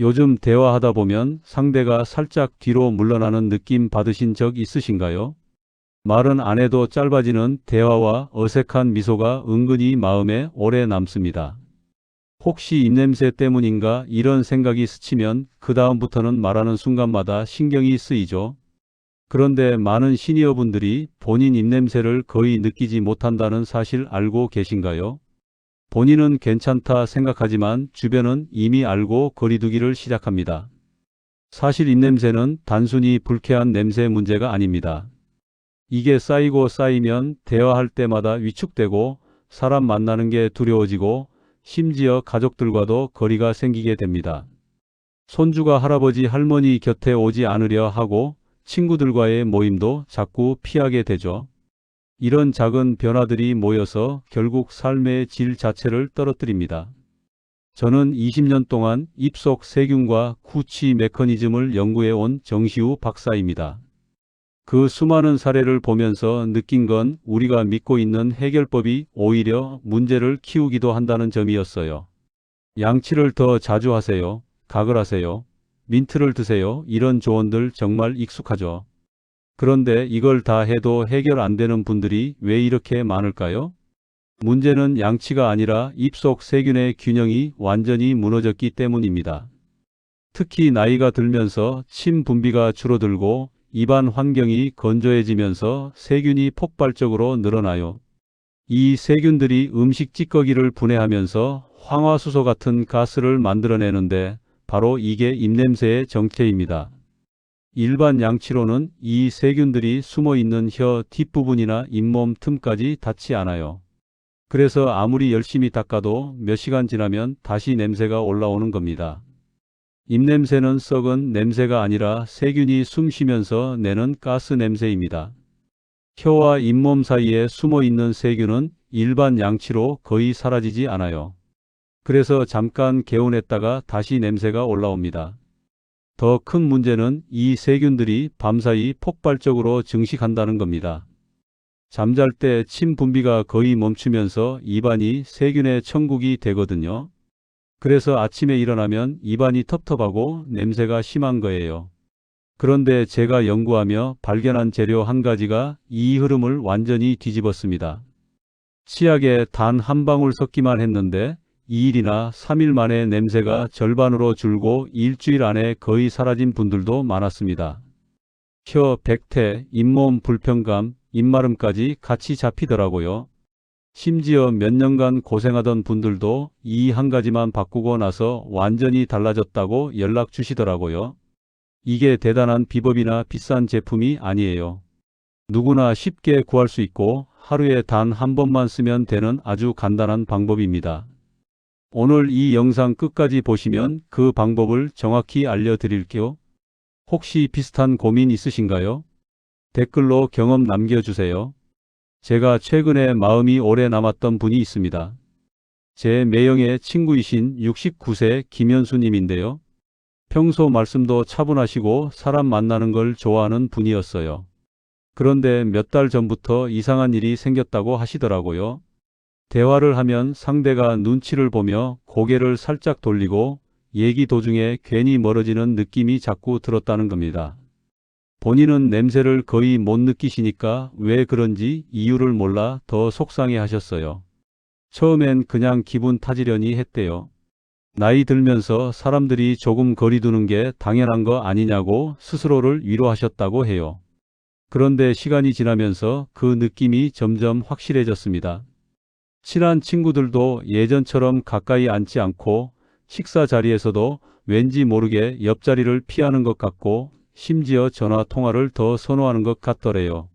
요즘 대화하다 보면 상대가 살짝 뒤로 물러나는 느낌 받으신 적 있으신가요? 말은 안 해도 짧아지는 대화와 어색한 미소가 은근히 마음에 오래 남습니다. 혹시 입냄새 때문인가 이런 생각이 스치면 그 다음부터는 말하는 순간마다 신경이 쓰이죠. 그런데 많은 시니어분들이 본인 입냄새를 거의 느끼지 못한다는 사실 알고 계신가요? 본인은 괜찮다 생각하지만 주변은 이미 알고 거리두기를 시작합니다. 사실 입냄새는 단순히 불쾌한 냄새 문제가 아닙니다. 이게 쌓이고 쌓이면 대화할 때마다 위축되고 사람 만나는 게 두려워지고 심지어 가족들과도 거리가 생기게 됩니다. 손주가 할아버지 할머니 곁에 오지 않으려 하고 친구들과의 모임도 자꾸 피하게 되죠. 이런 작은 변화들이 모여서 결국 삶의 질 자체를 떨어뜨립니다. 저는 20년 동안 입속 세균과 구취 메커니즘을 연구해 온 정시우 박사입니다. 그 수많은 사례를 보면서 느낀 건 우리가 믿고 있는 해결법이 오히려 문제를 키우기도 한다는 점이었어요. 양치를 더 자주 하세요. 가글하세요. 민트를 드세요. 이런 조언들 정말 익숙하죠. 그런데 이걸 다 해도 해결 안 되는 분들이 왜 이렇게 많을까요? 문제는 양치가 아니라 입속 세균의 균형이 완전히 무너졌기 때문입니다. 특히 나이가 들면서 침 분비가 줄어들고 입안 환경이 건조해지면서 세균이 폭발적으로 늘어나요. 이 세균들이 음식 찌꺼기를 분해하면서 황화수소 같은 가스를 만들어내는데 바로 이게 입냄새의 정체입니다. 일반 양치로는 이 세균들이 숨어 있는 혀 뒷부분이나 잇몸 틈까지 닿지 않아요. 그래서 아무리 열심히 닦아도 몇 시간 지나면 다시 냄새가 올라오는 겁니다. 입냄새는 썩은 냄새가 아니라 세균이 숨 쉬면서 내는 가스 냄새입니다. 혀와 잇몸 사이에 숨어 있는 세균은 일반 양치로 거의 사라지지 않아요. 그래서 잠깐 개운했다가 다시 냄새가 올라옵니다. 더 큰 문제는 이 세균들이 밤사이 폭발적으로 증식한다는 겁니다. 잠잘 때 침 분비가 거의 멈추면서 입안이 세균의 천국이 되거든요. 그래서 아침에 일어나면 입안이 텁텁하고 냄새가 심한 거예요. 그런데 제가 연구하며 발견한 재료 한 가지가 이 흐름을 완전히 뒤집었습니다. 치약에 단 한 방울 섞기만 했는데 2일이나 3일 만에 냄새가 절반으로 줄고 일주일 안에 거의 사라진 분들도 많았습니다. 혀 백태, 잇몸 불편감, 입마름까지 같이 잡히더라고요. 심지어 몇 년간 고생하던 분들도 이 한 가지만 바꾸고 나서 완전히 달라졌다고 연락 주시더라고요. 이게 대단한 비법이나 비싼 제품이 아니에요. 누구나 쉽게 구할 수 있고 하루에 단 한 번만 쓰면 되는 아주 간단한 방법입니다. 오늘 이 영상 끝까지 보시면 그 방법을 정확히 알려드릴게요. 혹시 비슷한 고민 있으신가요? 댓글로 경험 남겨주세요. 제가 최근에 마음이 오래 남았던 분이 있습니다. 제 매형의 친구이신 69세 김현수님인데요. 평소 말씀도 차분하시고 사람 만나는 걸 좋아하는 분이었어요. 그런데 몇 달 전부터 이상한 일이 생겼다고 하시더라고요. 대화를 하면 상대가 눈치를 보며 고개를 살짝 돌리고 얘기 도중에 괜히 멀어지는 느낌이 자꾸 들었다는 겁니다. 본인은 냄새를 거의 못 느끼시니까 왜 그런지 이유를 몰라 더 속상해 하셨어요. 처음엔 그냥 기분 타지려니 했대요. 나이 들면서 사람들이 조금 거리 두는 게 당연한 거 아니냐고 스스로를 위로하셨다고 해요. 그런데 시간이 지나면서 그 느낌이 점점 확실해졌습니다. 친한 친구들도 예전처럼 가까이 앉지 않고 식사 자리에서도 왠지 모르게 옆자리를 피하는 것 같고 심지어 전화 통화를 더 선호하는 것 같더래요.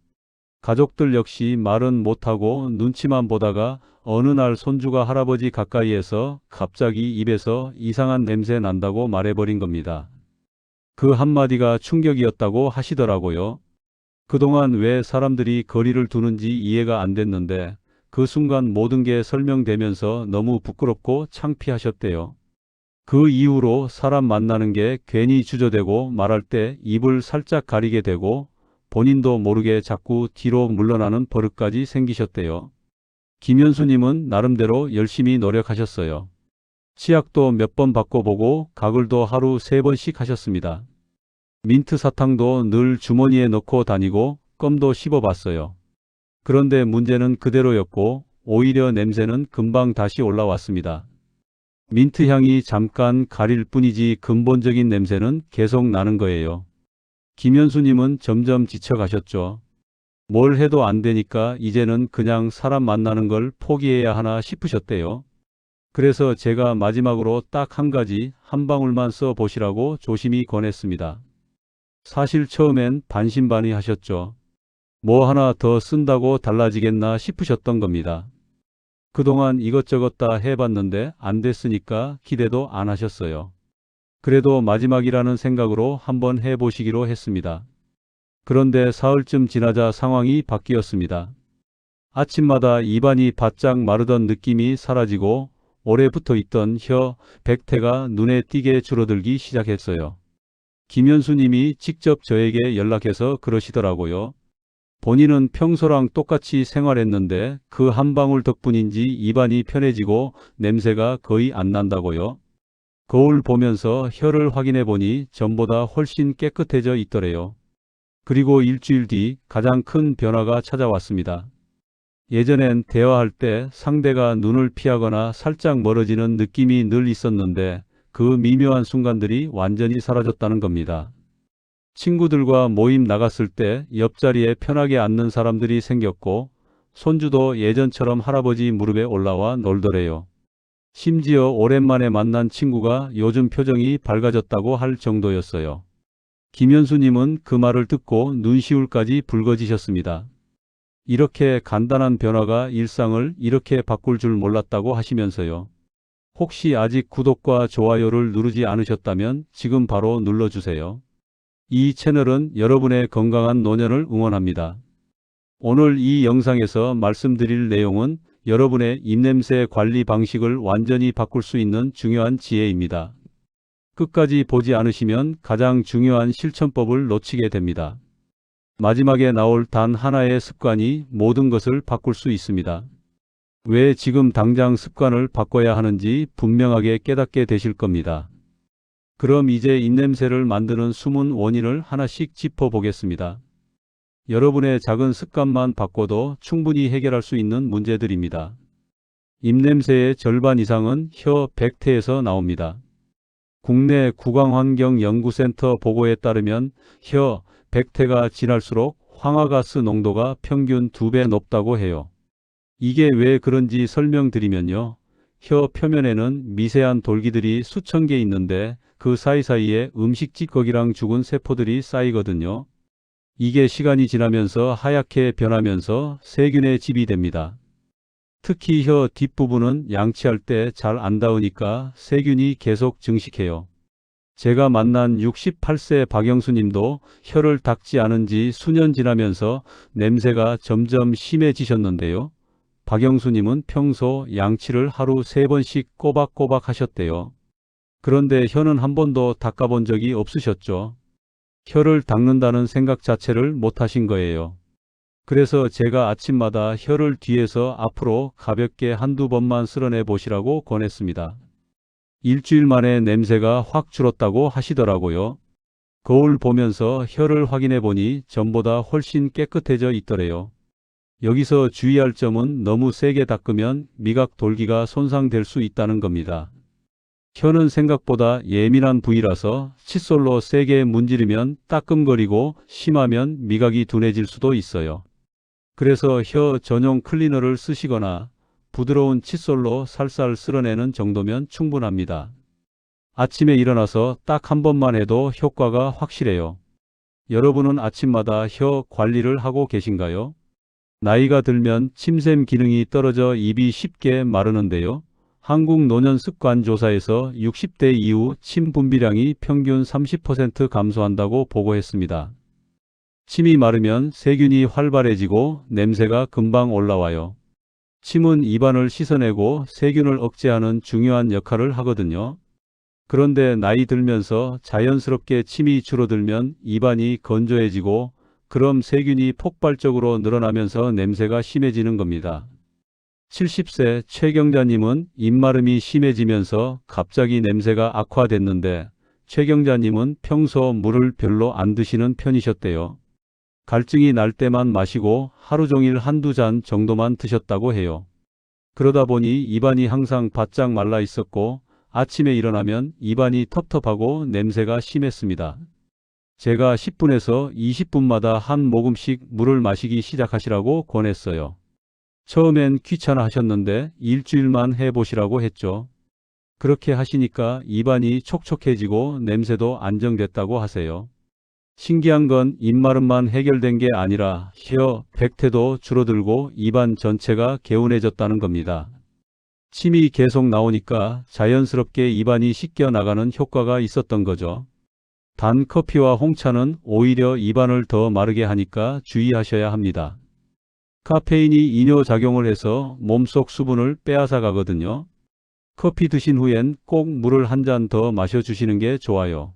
가족들 역시 말은 못하고 눈치만 보다가 어느 날 손주가 할아버지 가까이에서 갑자기 입에서 이상한 냄새 난다고 말해버린 겁니다. 그 한마디가 충격이었다고 하시더라고요. 그동안 왜 사람들이 거리를 두는지 이해가 안 됐는데 그 순간 모든 게 설명되면서 너무 부끄럽고 창피하셨대요. 그 이후로 사람 만나는 게 괜히 주저되고 말할 때 입을 살짝 가리게 되고 본인도 모르게 자꾸 뒤로 물러나는 버릇까지 생기셨대요. 김현수님은 나름대로 열심히 노력하셨어요. 치약도 몇 번 바꿔보고 가글도 하루 3번씩 하셨습니다. 민트 사탕도 늘 주머니에 넣고 다니고 껌도 씹어봤어요. 그런데 문제는 그대로였고 오히려 냄새는 금방 다시 올라왔습니다. 민트 향이 잠깐 가릴 뿐이지 근본적인 냄새는 계속 나는 거예요. 김현수님은 점점 지쳐가셨죠. 뭘 해도 안 되니까 이제는 그냥 사람 만나는 걸 포기해야 하나 싶으셨대요. 그래서 제가 마지막으로 딱 한 가지, 한 방울만 써 보시라고 조심히 권했습니다. 사실 처음엔 반신반의하셨죠. 뭐 하나 더 쓴다고 달라지겠나 싶으셨던 겁니다. 그동안 이것저것 다 해봤는데 안 됐으니까 기대도 안 하셨어요. 그래도 마지막이라는 생각으로 한번 해보시기로 했습니다. 그런데 사흘쯤 지나자 상황이 바뀌었습니다. 아침마다 입안이 바짝 마르던 느낌이 사라지고 오래 붙어 있던 혀, 백태가 눈에 띄게 줄어들기 시작했어요. 김현수님이 직접 저에게 연락해서 그러시더라고요. 본인은 평소랑 똑같이 생활했는데 그 한 방울 덕분인지 입안이 편해지고 냄새가 거의 안 난다고요. 거울 보면서 혀를 확인해 보니 전보다 훨씬 깨끗해져 있더래요. 그리고 일주일 뒤 가장 큰 변화가 찾아왔습니다. 예전엔 대화할 때 상대가 눈을 피하거나 살짝 멀어지는 느낌이 늘 있었는데 그 미묘한 순간들이 완전히 사라졌다는 겁니다. 친구들과 모임 나갔을 때 옆자리에 편하게 앉는 사람들이 생겼고 손주도 예전처럼 할아버지 무릎에 올라와 놀더래요. 심지어 오랜만에 만난 친구가 요즘 표정이 밝아졌다고 할 정도였어요. 김현수님은 그 말을 듣고 눈시울까지 붉어지셨습니다. 이렇게 간단한 변화가 일상을 이렇게 바꿀 줄 몰랐다고 하시면서요. 혹시 아직 구독과 좋아요를 누르지 않으셨다면 지금 바로 눌러주세요. 이 채널은 여러분의 건강한 노년을 응원합니다. 오늘 이 영상에서 말씀드릴 내용은 여러분의 입냄새 관리 방식을 완전히 바꿀 수 있는 중요한 지혜입니다. 끝까지 보지 않으시면 가장 중요한 실천법을 놓치게 됩니다. 마지막에 나올 단 하나의 습관이 모든 것을 바꿀 수 있습니다. 왜 지금 당장 습관을 바꿔야 하는지 분명하게 깨닫게 되실 겁니다. 그럼 이제 입냄새를 만드는 숨은 원인을 하나씩 짚어보겠습니다. 여러분의 작은 습관만 바꿔도 충분히 해결할 수 있는 문제들입니다. 입냄새의 절반 이상은 혀, 백태에서 나옵니다. 국내 구강환경연구센터 보고에 따르면 혀, 백태가 진할수록 황화가스 농도가 평균 2배 높다고 해요. 이게 왜 그런지 설명드리면요. 혀 표면에는 미세한 돌기들이 수천 개 있는데 그 사이사이에 음식 찌꺼기랑 죽은 세포들이 쌓이거든요. 이게 시간이 지나면서 하얗게 변하면서 세균의 집이 됩니다. 특히 혀 뒷부분은 양치할 때 잘 안 닿으니까 세균이 계속 증식해요. 제가 만난 68세 박영수님도 혀를 닦지 않은 지 수년 지나면서 냄새가 점점 심해지셨는데요. 박영수님은 평소 양치를 하루 3번씩 꼬박꼬박 하셨대요. 그런데 혀는 한 번도 닦아본 적이 없으셨죠. 혀를 닦는다는 생각 자체를 못 하신 거예요. 그래서 제가 아침마다 혀를 뒤에서 앞으로 가볍게 한두 번만 쓸어내 보시라고 권했습니다. 일주일 만에 냄새가 확 줄었다고 하시더라고요. 거울 보면서 혀를 확인해 보니 전보다 훨씬 깨끗해져 있더래요. 여기서 주의할 점은 너무 세게 닦으면 미각 돌기가 손상될 수 있다는 겁니다. 혀는 생각보다 예민한 부위라서 칫솔로 세게 문지르면 따끔거리고 심하면 미각이 둔해질 수도 있어요. 그래서 혀 전용 클리너를 쓰시거나 부드러운 칫솔로 살살 쓸어내는 정도면 충분합니다. 아침에 일어나서 딱 한 번만 해도 효과가 확실해요. 여러분은 아침마다 혀 관리를 하고 계신가요? 나이가 들면 침샘 기능이 떨어져 입이 쉽게 마르는데요. 한국노년습관조사에서 60대 이후 침 분비량이 평균 30% 감소한다고 보고했습니다. 침이 마르면 세균이 활발해지고 냄새가 금방 올라와요. 침은 입안을 씻어내고 세균을 억제하는 중요한 역할을 하거든요. 그런데 나이 들면서 자연스럽게 침이 줄어들면 입안이 건조해지고 그럼 세균이 폭발적으로 늘어나면서 냄새가 심해지는 겁니다. 70세 최경자님은 입마름이 심해지면서 갑자기 냄새가 악화됐는데 최경자님은 평소 물을 별로 안 드시는 편이셨대요. 갈증이 날 때만 마시고 하루 종일 한두 잔 정도만 드셨다고 해요. 그러다 보니 입안이 항상 바짝 말라 있었고 아침에 일어나면 입안이 텁텁하고 냄새가 심했습니다. 제가 10분에서 20분마다 한 모금씩 물을 마시기 시작하시라고 권했어요. 처음엔 귀찮아 하셨는데 일주일만 해보시라고 했죠. 그렇게 하시니까 입안이 촉촉해지고 냄새도 안정됐다고 하세요. 신기한 건 입마름만 해결된 게 아니라 혀, 백태도 줄어들고 입안 전체가 개운해졌다는 겁니다. 침이 계속 나오니까 자연스럽게 입안이 씻겨 나가는 효과가 있었던 거죠. 단 커피와 홍차는 오히려 입안을 더 마르게 하니까 주의하셔야 합니다. 카페인이 이뇨작용을 해서 몸속 수분을 빼앗아 가거든요. 커피 드신 후엔 꼭 물을 한 잔 더 마셔주시는 게 좋아요.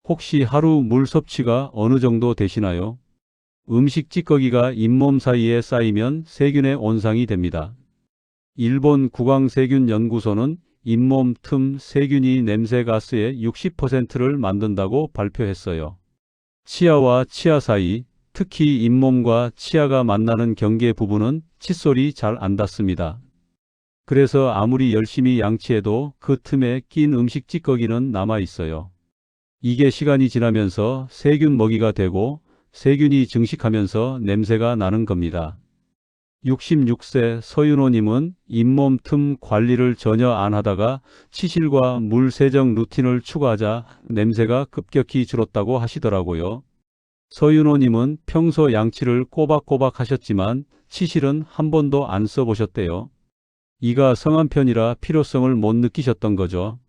혹시 하루 물 섭취가 어느 정도 되시나요? 음식 찌꺼기가 잇몸 사이에 쌓이면 세균의 온상이 됩니다. 일본 국왕세균연구소는 잇몸 틈 세균이 냄새 가스의 60%를 만든다고 발표했어요. 치아와 치아 사이, 특히 잇몸과 치아가 만나는 경계 부분은 칫솔이 잘 안 닿습니다. 그래서 아무리 열심히 양치해도 그 틈에 낀 음식 찌꺼기는 남아 있어요. 이게 시간이 지나면서 세균 먹이가 되고 세균이 증식하면서 냄새가 나는 겁니다. 66세 서윤호님은 잇몸 틈 관리를 전혀 안 하다가 치실과 물 세정 루틴을 추가하자 냄새가 급격히 줄었다고 하시더라고요. 서윤호님은 평소 양치를 꼬박꼬박 하셨지만 치실은 한 번도 안 써보셨대요. 이가 성한 편이라 필요성을 못 느끼셨던 거죠.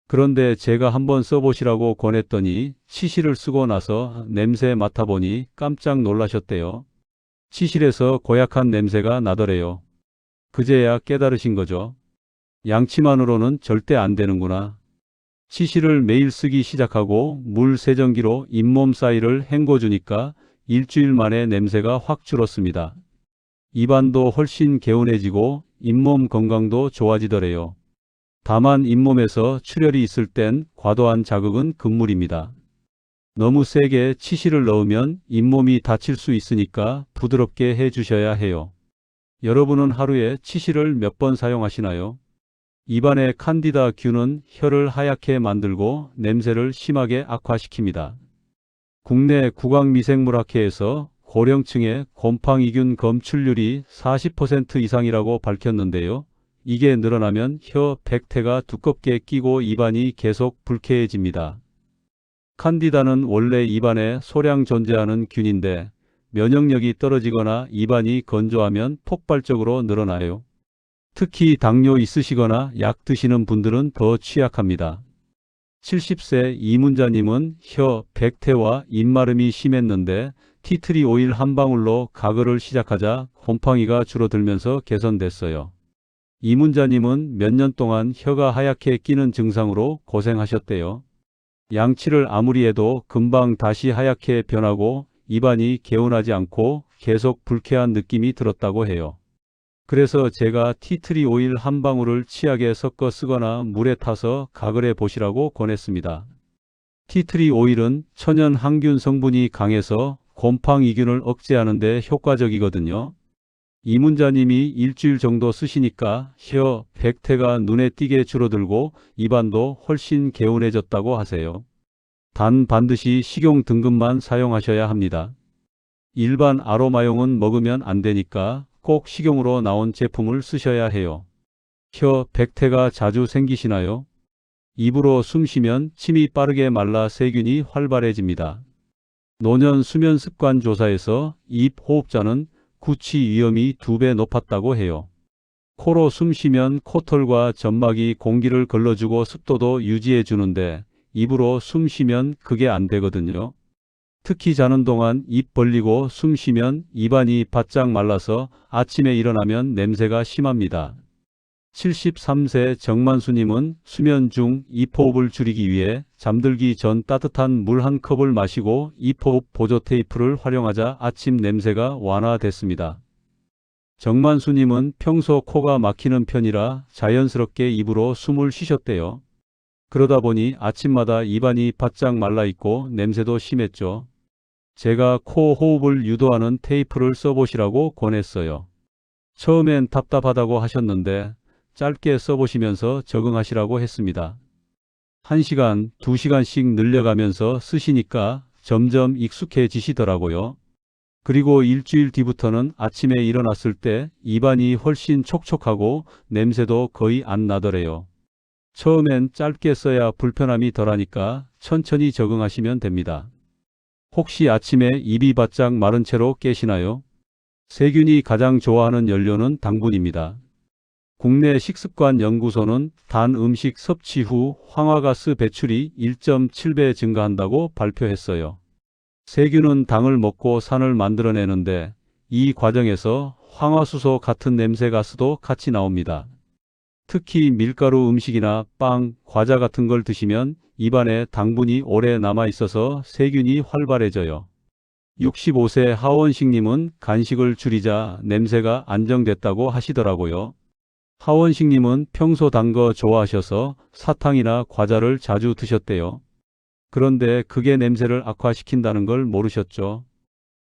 그런데 제가 한번 써보시라고 권했더니 치실을 쓰고 나서 냄새 맡아보니 깜짝 놀라셨대요. 치실에서 고약한 냄새가 나더래요. 그제야 깨달으신 거죠. 양치만으로는 절대 안 되는구나. 치실을 매일 쓰기 시작하고 물 세정기로 잇몸 사이를 헹궈주니까 일주일 만에 냄새가 확 줄었습니다. 입안도 훨씬 개운해지고 잇몸 건강도 좋아지더래요. 다만 잇몸에서 출혈이 있을 땐 과도한 자극은 금물입니다. 너무 세게 치실을 넣으면 잇몸이 다칠 수 있으니까 부드럽게 해주셔야 해요. 여러분은 하루에 치실을 몇 번 사용하시나요? 입안의 칸디다 균은 혀를 하얗게 만들고 냄새를 심하게 악화시킵니다. 국내 국악미생물학회에서 고령층의 곰팡이균 검출률이 40% 이상이라고 밝혔는데요. 이게 늘어나면 혀 백태가 두껍게 끼고 입안이 계속 불쾌해집니다. 칸디다는 원래 입안에 소량 존재하는 균인데 면역력이 떨어지거나 입안이 건조하면 폭발적으로 늘어나요. 특히 당뇨 있으시거나 약 드시는 분들은 더 취약합니다. 70세 이문자님은 혀, 백태와 입마름이 심했는데 티트리 오일 한 방울로 가글을 시작하자 곰팡이가 줄어들면서 개선됐어요. 이문자님은 몇 년 동안 혀가 하얗게 끼는 증상으로 고생하셨대요. 양치를 아무리 해도 금방 다시 하얗게 변하고 입안이 개운하지 않고 계속 불쾌한 느낌이 들었다고 해요. 그래서 제가 티트리 오일 한 방울을 치약에 섞어 쓰거나 물에 타서 가글해 보시라고 권했습니다. 티트리 오일은 천연 항균 성분이 강해서 곰팡이균을 억제하는 데 효과적이거든요. 이문자님이 일주일 정도 쓰시니까 혀, 백태가 눈에 띄게 줄어들고 입안도 훨씬 개운해졌다고 하세요. 단 반드시 식용 등급만 사용하셔야 합니다. 일반 아로마용은 먹으면 안 되니까 꼭 식용으로 나온 제품을 쓰셔야 해요. 혀, 백태가 자주 생기시나요? 입으로 숨 쉬면 침이 빠르게 말라 세균이 활발해집니다. 노년 수면 습관 조사에서 입 호흡자는 구취 위험이 2배 높았다고 해요. 코로 숨 쉬면 코털과 점막이 공기를 걸러주고 습도도 유지해 주는데 입으로 숨 쉬면 그게 안 되거든요. 특히 자는 동안 입 벌리고 숨 쉬면 입안이 바짝 말라서 아침에 일어나면 냄새가 심합니다. 73세 정만수님은 수면 중 입호흡을 줄이기 위해 잠들기 전 따뜻한 물 한 컵을 마시고 입호흡 보조 테이프를 활용하자 아침 냄새가 완화됐습니다. 정만수님은 평소 코가 막히는 편이라 자연스럽게 입으로 숨을 쉬셨대요. 그러다 보니 아침마다 입안이 바짝 말라있고 냄새도 심했죠. 제가 코 호흡을 유도하는 테이프를 써보시라고 권했어요. 처음엔 답답하다고 하셨는데 짧게 써보시면서 적응하시라고 했습니다. 1시간, 2시간씩 늘려가면서 쓰시니까 점점 익숙해지시더라고요. 그리고 일주일 뒤부터는 아침에 일어났을 때 입안이 훨씬 촉촉하고 냄새도 거의 안 나더래요. 처음엔 짧게 써야 불편함이 덜하니까 천천히 적응하시면 됩니다. 혹시 아침에 입이 바짝 마른 채로 깨시나요? 세균이 가장 좋아하는 연료는 당분입니다. 국내 식습관 연구소는 단 음식 섭취 후 황화가스 배출이 1.7배 증가한다고 발표했어요. 세균은 당을 먹고 산을 만들어내는데 이 과정에서 황화수소 같은 냄새 가스도 같이 나옵니다. 특히 밀가루 음식이나 빵, 과자 같은 걸 드시면 입안에 당분이 오래 남아 있어서 세균이 활발해져요. 65세 하원식님은 간식을 줄이자 냄새가 안정됐다고 하시더라고요. 하원식님은 평소 단 거 좋아하셔서 사탕이나 과자를 자주 드셨대요. 그런데 그게 냄새를 악화시킨다는 걸 모르셨죠.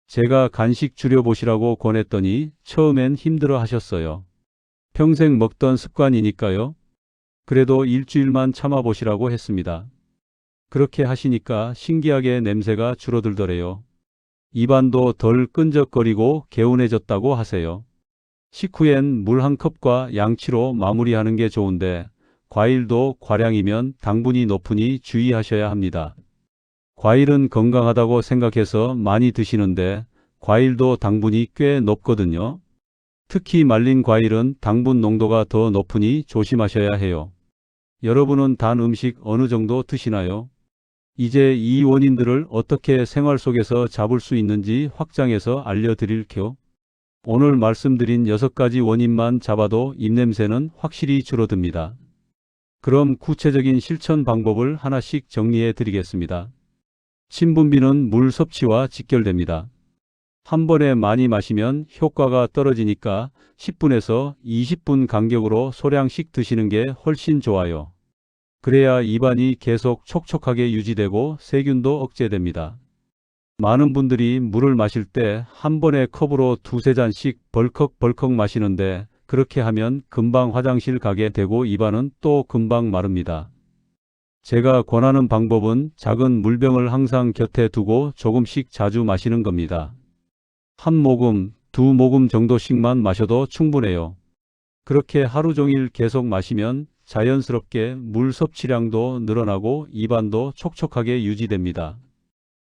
제가 간식 줄여보시라고 권했더니 처음엔 힘들어 하셨어요. 평생 먹던 습관이니까요. 그래도 일주일만 참아보시라고 했습니다. 그렇게 하시니까 신기하게 냄새가 줄어들더래요. 입안도 덜 끈적거리고 개운해졌다고 하세요. 식후엔 물 한 컵과 양치로 마무리하는 게 좋은데 과일도 과량이면 당분이 높으니 주의하셔야 합니다. 과일은 건강하다고 생각해서 많이 드시는데 과일도 당분이 꽤 높거든요. 특히 말린 과일은 당분 농도가 더 높으니 조심하셔야 해요. 여러분은 단 음식 어느 정도 드시나요? 이제 이 원인들을 어떻게 생활 속에서 잡을 수 있는지 확장해서 알려드릴게요. 오늘 말씀드린 6가지 원인만 잡아도 입냄새는 확실히 줄어듭니다. 그럼 구체적인 실천 방법을 하나씩 정리해 드리겠습니다. 침분비는 물 섭취와 직결됩니다. 한 번에 많이 마시면 효과가 떨어지니까 10분에서 20분 간격으로 소량씩 드시는 게 훨씬 좋아요. 그래야 입안이 계속 촉촉하게 유지되고 세균도 억제됩니다. 많은 분들이 물을 마실 때 한 번에 컵으로 2~3잔씩 벌컥벌컥 마시는데 그렇게 하면 금방 화장실 가게 되고 입안은 또 금방 마릅니다. 제가 권하는 방법은 작은 물병을 항상 곁에 두고 조금씩 자주 마시는 겁니다. 한 모금, 2모금 정도씩만 마셔도 충분해요. 그렇게 하루 종일 계속 마시면 자연스럽게 물 섭취량도 늘어나고 입안도 촉촉하게 유지됩니다.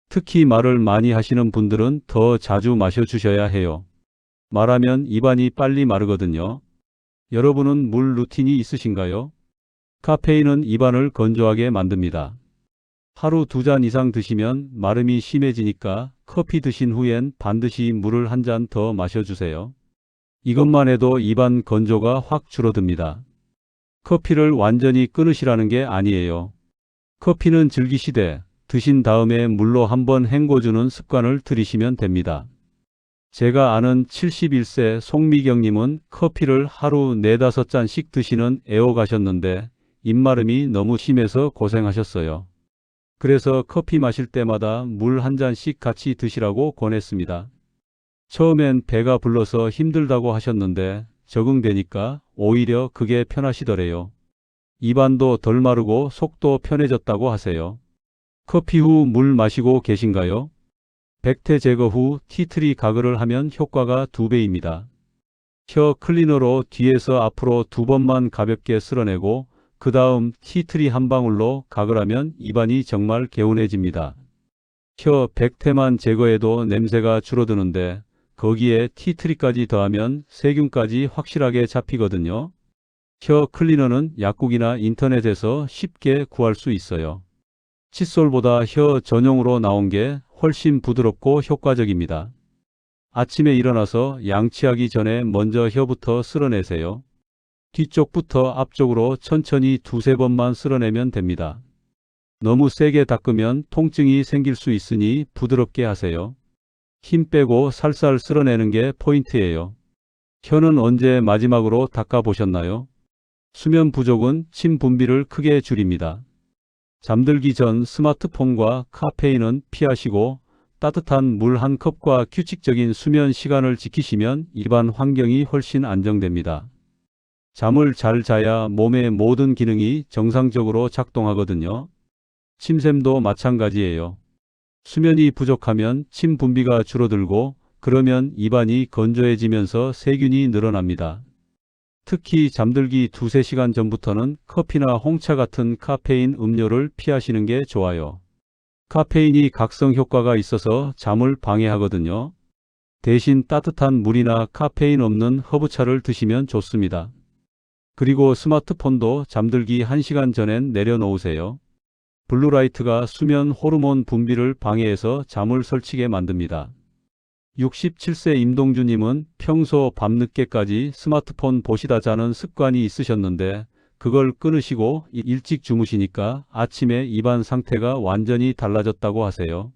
특히 말을 많이 하시는 분들은 더 자주 마셔주셔야 해요. 말하면 입안이 빨리 마르거든요. 여러분은 물 루틴이 있으신가요? 카페인은 입안을 건조하게 만듭니다. 하루 2잔 이상 드시면 마름이 심해지니까 커피 드신 후엔 반드시 물을 1잔 더 마셔주세요. 이것만 해도 입안 건조가 확 줄어듭니다. 커피를 완전히 끊으시라는 게 아니에요. 커피는 즐기시되 드신 다음에 물로 한번 헹궈주는 습관을 들이시면 됩니다. 제가 아는 71세 송미경님은 커피를 하루 4~5잔씩 드시는 애호가셨는데 입마름이 너무 심해서 고생하셨어요. 그래서 커피 마실 때마다 물 1잔씩 같이 드시라고 권했습니다. 처음엔 배가 불러서 힘들다고 하셨는데 적응되니까 오히려 그게 편하시더래요. 입안도 덜 마르고 속도 편해졌다고 하세요. 커피 후 물 마시고 계신가요? 백태 제거 후 티트리 가글을 하면 효과가 2배입니다. 혀 클리너로 뒤에서 앞으로 2번만 가볍게 쓸어내고 그 다음 티트리 한 방울로 가글하면 입안이 정말 개운해집니다. 혀 백태만 제거해도 냄새가 줄어드는데 거기에 티트리까지 더하면 세균까지 확실하게 잡히거든요. 혀 클리너는 약국이나 인터넷에서 쉽게 구할 수 있어요. 칫솔보다 혀 전용으로 나온 게 훨씬 부드럽고 효과적입니다. 아침에 일어나서 양치하기 전에 먼저 혀부터 쓸어내세요. 뒤쪽부터 앞쪽으로 천천히 2~3번만 쓸어내면 됩니다. 너무 세게 닦으면 통증이 생길 수 있으니 부드럽게 하세요. 힘 빼고 살살 쓸어내는 게 포인트예요. 혀는 언제 마지막으로 닦아보셨나요? 수면 부족은 침 분비를 크게 줄입니다. 잠들기 전 스마트폰과 카페인은 피하시고 따뜻한 물 한 컵과 규칙적인 수면 시간을 지키시면 입안 환경이 훨씬 안정됩니다. 잠을 잘 자야 몸의 모든 기능이 정상적으로 작동하거든요. 침샘도 마찬가지예요. 수면이 부족하면 침 분비가 줄어들고 그러면 입안이 건조해지면서 세균이 늘어납니다. 특히 잠들기 2~3시간 전부터는 커피나 홍차 같은 카페인 음료를 피하시는 게 좋아요. 카페인이 각성 효과가 있어서 잠을 방해하거든요. 대신 따뜻한 물이나 카페인 없는 허브차를 드시면 좋습니다. 그리고 스마트폰도 잠들기 1시간 전엔 내려놓으세요. 블루라이트가 수면 호르몬 분비를 방해해서 잠을 설치게 만듭니다. 67세 임동주님은 평소 밤늦게까지 스마트폰 보시다 자는 습관이 있으셨는데 그걸 끊으시고 일찍 주무시니까 아침에 입안 상태가 완전히 달라졌다고 하세요.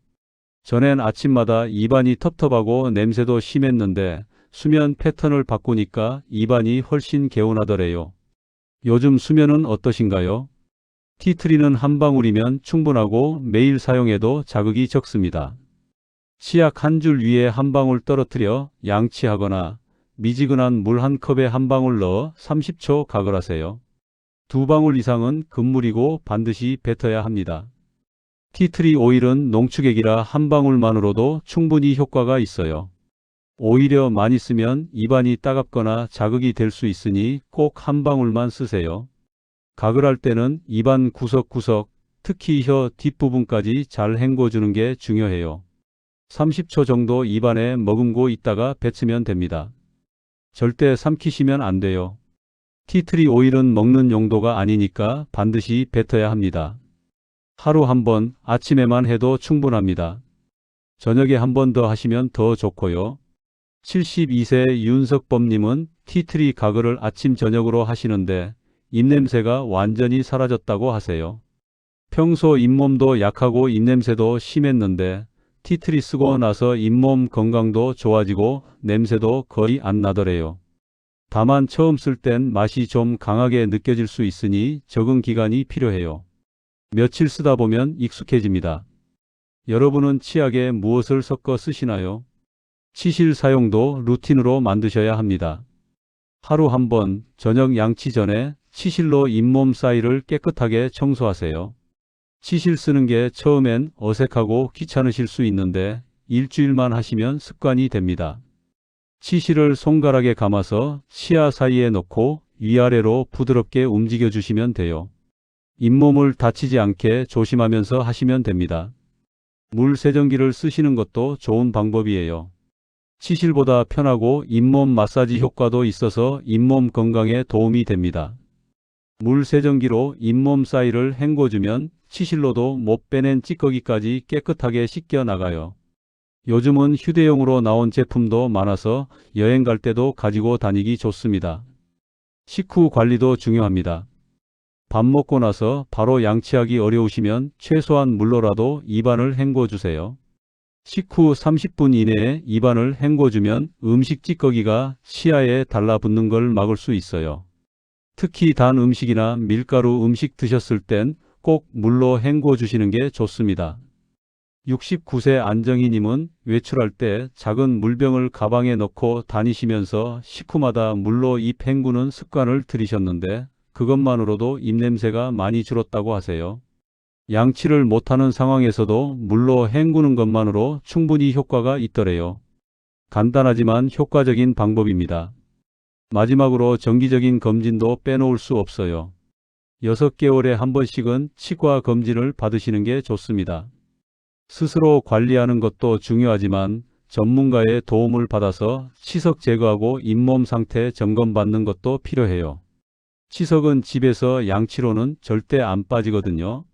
전엔 아침마다 입안이 텁텁하고 냄새도 심했는데 수면 패턴을 바꾸니까 입안이 훨씬 개운하더래요. 요즘 수면은 어떠신가요? 티트리는 한 방울이면 충분하고 매일 사용해도 자극이 적습니다. 치약 한 줄 위에 한 방울 떨어뜨려 양치하거나 미지근한 물 한 컵에 한 방울 넣어 30초 가글하세요. 2방울 이상은 금물이고 반드시 뱉어야 합니다. 티트리 오일은 농축액이라 한 방울만으로도 충분히 효과가 있어요. 오히려 많이 쓰면 입안이 따갑거나 자극이 될 수 있으니 꼭 한 방울만 쓰세요. 가글할 때는 입안 구석구석, 특히 혀 뒷부분까지 잘 헹궈주는 게 중요해요. 30초 정도 입안에 머금고 있다가 뱉으면 됩니다. 절대 삼키시면 안 돼요. 티트리 오일은 먹는 용도가 아니니까 반드시 뱉어야 합니다. 하루 한 번, 아침에만 해도 충분합니다. 저녁에 한 번 더 하시면 더 좋고요. 72세 윤석범님은 티트리 가글을 아침 저녁으로 하시는데 입냄새가 완전히 사라졌다고 하세요. 평소 잇몸도 약하고 입냄새도 심했는데 티트리 쓰고 나서 잇몸 건강도 좋아지고 냄새도 거의 안 나더래요. 다만 처음 쓸 땐 맛이 좀 강하게 느껴질 수 있으니 적응 기간이 필요해요. 며칠 쓰다 보면 익숙해집니다. 여러분은 치약에 무엇을 섞어 쓰시나요? 치실 사용도 루틴으로 만드셔야 합니다. 하루 한 번 저녁 양치 전에 치실로 잇몸 사이를 깨끗하게 청소하세요. 치실 쓰는 게 처음엔 어색하고 귀찮으실 수 있는데 일주일만 하시면 습관이 됩니다. 치실을 손가락에 감아서 치아 사이에 넣고 위아래로 부드럽게 움직여 주시면 돼요. 잇몸을 다치지 않게 조심하면서 하시면 됩니다. 물 세정기를 쓰시는 것도 좋은 방법이에요. 치실보다 편하고 잇몸 마사지 효과도 있어서 잇몸 건강에 도움이 됩니다. 물 세정기로 잇몸 사이를 헹궈주면 치실로도 못 빼낸 찌꺼기까지 깨끗하게 씻겨 나가요. 요즘은 휴대용으로 나온 제품도 많아서 여행 갈 때도 가지고 다니기 좋습니다. 식후 관리도 중요합니다. 밥 먹고 나서 바로 양치하기 어려우시면 최소한 물로라도 입안을 헹궈주세요. 식후 30분 이내에 입안을 헹궈주면 음식 찌꺼기가 치아에 달라붙는 걸 막을 수 있어요. 특히 단 음식이나 밀가루 음식 드셨을 땐 꼭 물로 헹궈 주시는 게 좋습니다. 69세 안정희님은 외출할 때 작은 물병을 가방에 넣고 다니시면서 식후마다 물로 입 헹구는 습관을 들이셨는데 그것만으로도 입냄새가 많이 줄었다고 하세요. 양치를 못하는 상황에서도 물로 헹구는 것만으로 충분히 효과가 있더래요. 간단하지만 효과적인 방법입니다. 마지막으로 정기적인 검진도 빼놓을 수 없어요. 6개월에 한 번씩은 치과 검진을 받으시는 게 좋습니다. 스스로 관리하는 것도 중요하지만 전문가의 도움을 받아서 치석 제거하고 잇몸 상태 점검받는 것도 필요해요. 치석은 집에서 양치로는 절대 안 빠지거든요.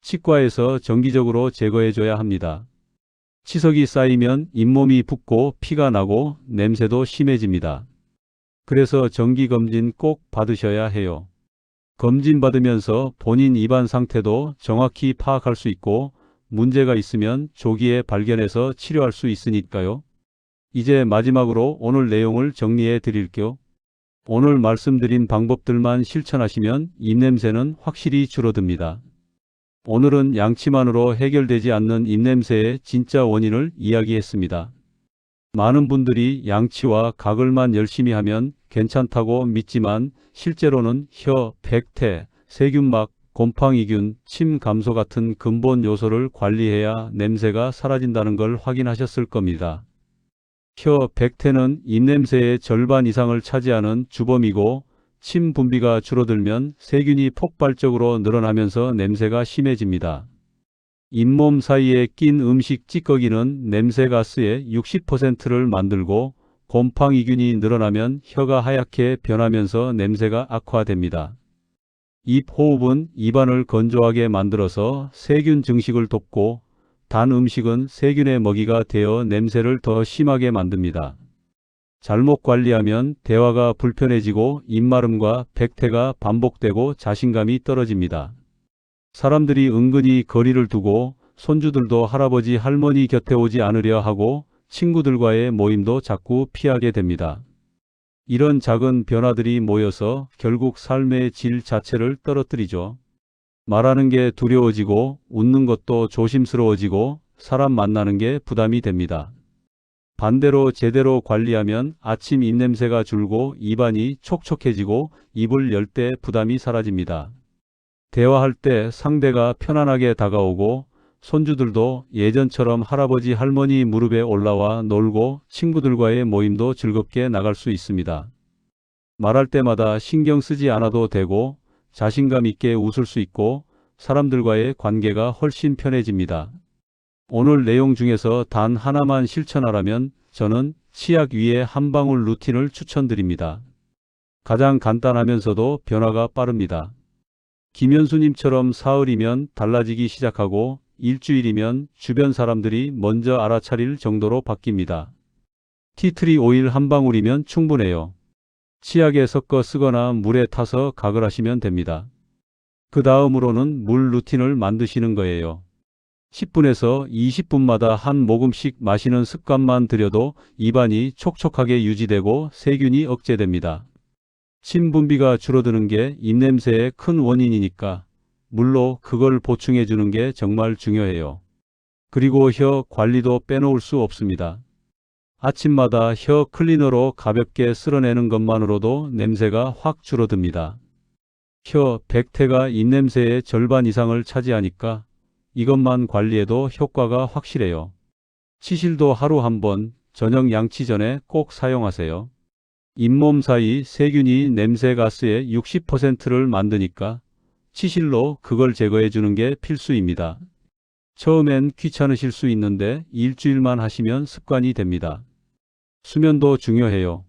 치과에서 정기적으로 제거해줘야 합니다. 치석이 쌓이면 잇몸이 붓고 피가 나고 냄새도 심해집니다. 그래서 정기검진 꼭 받으셔야 해요. 검진 받으면서 본인 입안 상태도 정확히 파악할 수 있고 문제가 있으면 조기에 발견해서 치료할 수 있으니까요. 이제 마지막으로 오늘 내용을 정리해 드릴게요. 오늘 말씀드린 방법들만 실천하시면 입냄새는 확실히 줄어듭니다. 오늘은 양치만으로 해결되지 않는 입냄새의 진짜 원인을 이야기했습니다. 많은 분들이 양치와 가글만 열심히 하면 괜찮다고 믿지만 실제로는 혀, 백태, 세균막, 곰팡이균, 침 감소 같은 근본 요소를 관리해야 냄새가 사라진다는 걸 확인하셨을 겁니다. 혀, 백태는 입냄새의 절반 이상을 차지하는 주범이고 침 분비가 줄어들면 세균이 폭발적으로 늘어나면서 냄새가 심해집니다. 잇몸 사이에 낀 음식 찌꺼기는 냄새가스의 60%를 만들고 곰팡이균이 늘어나면 혀가 하얗게 변하면서 냄새가 악화됩니다. 입 호흡은 입안을 건조하게 만들어서 세균 증식을 돕고 단 음식은 세균의 먹이가 되어 냄새를 더 심하게 만듭니다. 잘못 관리하면 대화가 불편해지고 입마름과 백태가 반복되고 자신감이 떨어집니다. 사람들이 은근히 거리를 두고 손주들도 할아버지 할머니 곁에 오지 않으려 하고 친구들과의 모임도 자꾸 피하게 됩니다. 이런 작은 변화들이 모여서 결국 삶의 질 자체를 떨어뜨리죠. 말하는 게 두려워지고 웃는 것도 조심스러워지고 사람 만나는 게 부담이 됩니다. 반대로 제대로 관리하면 아침 입냄새가 줄고 입안이 촉촉해지고 입을 열 때 부담이 사라집니다. 대화할 때 상대가 편안하게 다가오고 손주들도 예전처럼 할아버지 할머니 무릎에 올라와 놀고 친구들과의 모임도 즐겁게 나갈 수 있습니다. 말할 때마다 신경 쓰지 않아도 되고 자신감 있게 웃을 수 있고 사람들과의 관계가 훨씬 편해집니다. 오늘 내용 중에서 단 하나만 실천하라면 저는 치약 위에 한 방울 루틴을 추천드립니다. 가장 간단하면서도 변화가 빠릅니다. 김현수님처럼 사흘이면 달라지기 시작하고 일주일이면 주변 사람들이 먼저 알아차릴 정도로 바뀝니다. 티트리 오일 한 방울이면 충분해요. 치약에 섞어 쓰거나 물에 타서 가글하시면 됩니다. 그 다음으로는 물 루틴을 만드시는 거예요. 10분에서 20분마다 한 모금씩 마시는 습관만 들여도 입안이 촉촉하게 유지되고 세균이 억제됩니다. 침 분비가 줄어드는 게 입냄새의 큰 원인이니까 물로 그걸 보충해 주는 게 정말 중요해요. 그리고 혀 관리도 빼놓을 수 없습니다. 아침마다 혀 클리너로 가볍게 쓸어내는 것만으로도 냄새가 확 줄어듭니다. 혀, 백태가 입냄새의 절반 이상을 차지하니까 이것만 관리해도 효과가 확실해요. 치실도 하루 한 번, 저녁 양치 전에 꼭 사용하세요. 잇몸 사이 세균이 냄새 가스의 60%를 만드니까 치실로 그걸 제거해 주는 게 필수입니다. 처음엔 귀찮으실 수 있는데 일주일만 하시면 습관이 됩니다. 수면도 중요해요.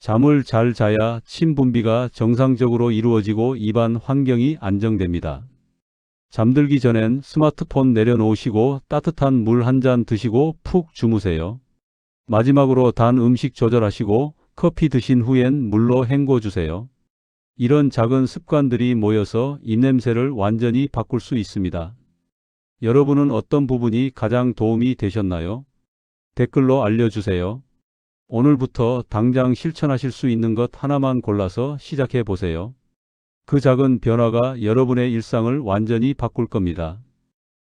잠을 잘 자야 침 분비가 정상적으로 이루어지고 입안 환경이 안정됩니다. 잠들기 전엔 스마트폰 내려놓으시고 따뜻한 물 한 잔 드시고 푹 주무세요. 마지막으로 단 음식 조절하시고 커피 드신 후엔 물로 헹궈주세요. 이런 작은 습관들이 모여서 입냄새를 완전히 바꿀 수 있습니다. 여러분은 어떤 부분이 가장 도움이 되셨나요? 댓글로 알려주세요. 오늘부터 당장 실천하실 수 있는 것 하나만 골라서 시작해 보세요. 그 작은 변화가 여러분의 일상을 완전히 바꿀 겁니다.